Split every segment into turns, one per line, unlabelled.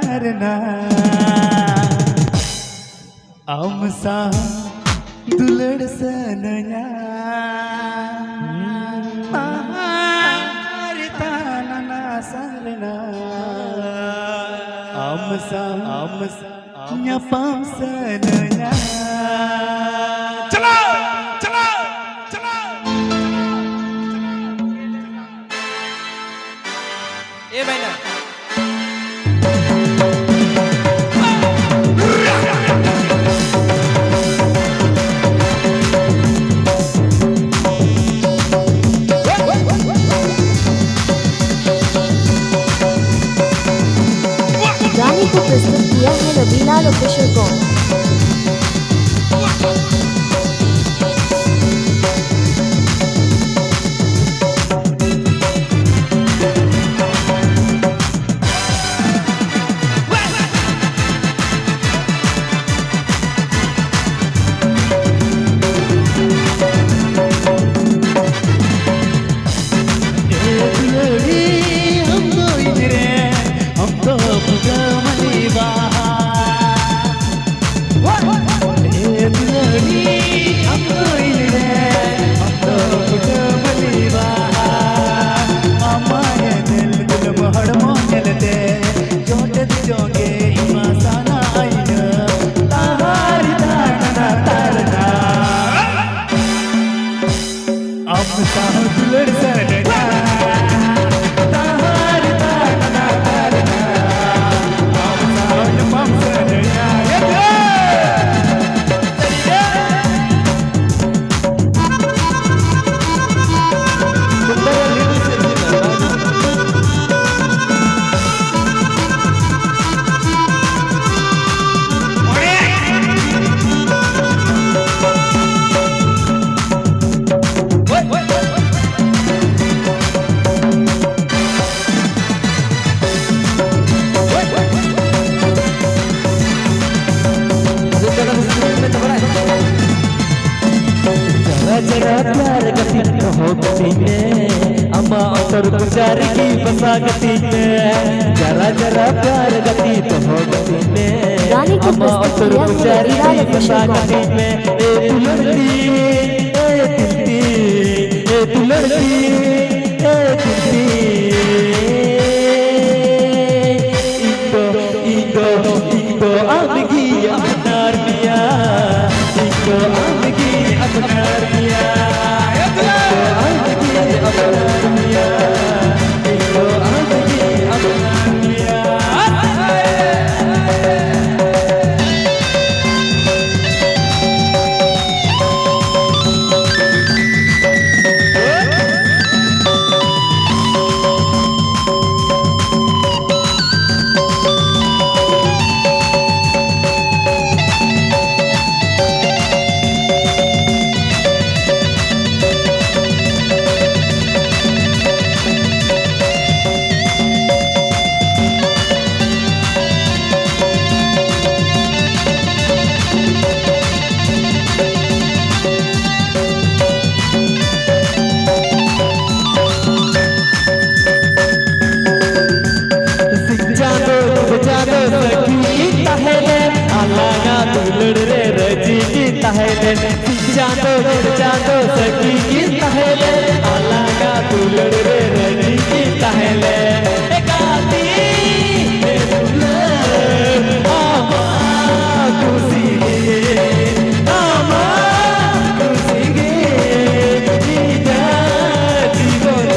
तारना आमसा दुलड़ सनया तारना सरना आमसा न्यापाम सनया
चला चला चला ए भाई
गाने को प्रस्तुत किया है रविलाल ऑफिशियल को।
जरा प्यार गति हो गति में अम्मा और गुजार की बसा गति में जरा प्यार गति तो हो गति में अम्मा और गुजार की बसा गति में ए तू लड़की ए तिल्ली ए तू लड़की ए तिल्ली इको आमगी अपनार मिया इको आमगी अपनार मिया इको आमगी अपनार मिया इको आमगी अपनार मिया जादो सखी की तहले अल्लाह का दुलड़ रे रजी की तहले गाती रे दुलड़ आमा खुशी गे नीना जीवन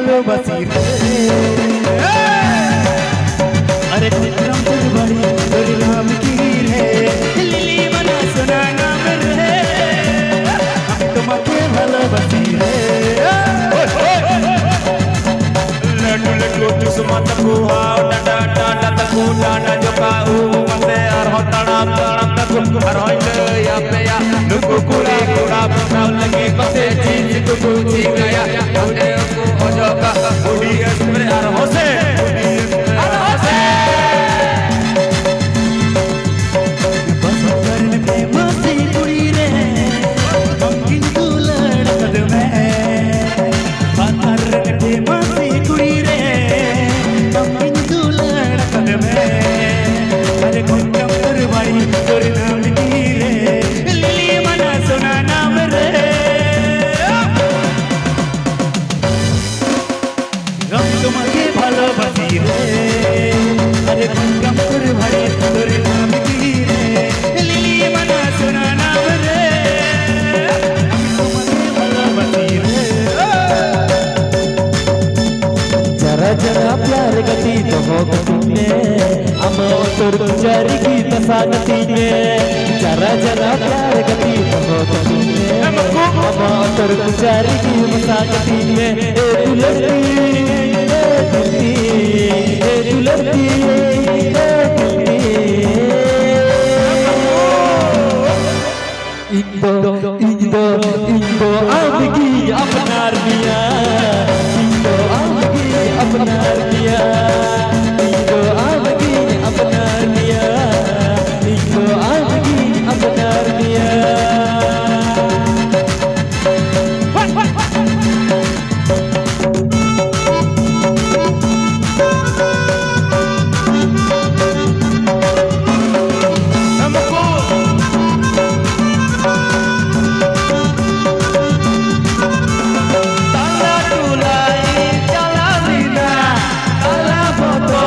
ভালোবাসি রে আরে কুমড়াম তোর বাড়ি তোর নাম কি রে লিলি মানা সোনা নাম রে আমি তোমাকে ভালোবাসি রে
Ledu ledu cuma teku hau dada dada teku dada joka mate arho tanam tanam teku arho ya peya nuku kuri kura kau lagi pate cici kuku cingaya ude ku ojoka udi esbre arho se
बस करने पे मस्ती कुड़ी रे ममकिन तू लड़कद में करने पे मस्ती कुड़ी रे ममकिन तू लड़कद में अरे कुंडम कर बाड़ी तोर नाम की रे लिली मना सोना नाम रे हम तुम्हारे ভালোবাসি রে अरे कुंडम कर बाड़ी तोर नाम की रे लिली मना सोना नाम रे हम तुम्हारे ভালোবাসি রে
जरा जरा प्यार गति तो हो गति में हम तोर गुजारी की बसा गति में जरा जरा प्यार गति तो हो गति में हम तोर गुजारी की बसा गति में ए तू लड़की ए दिलती ए तू लड़की ए दिलती इndo आमगी अपनार दिया इndo आमगी अपनार दिया इndo आमगी अपनार दिया इndo आमगी अपनार दिया
Tala tulai, tala lina, tala foto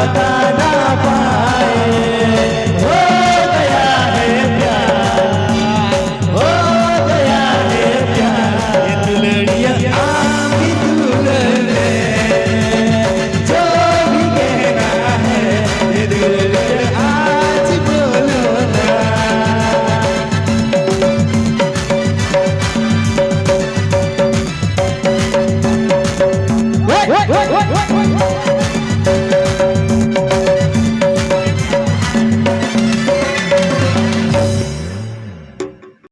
बता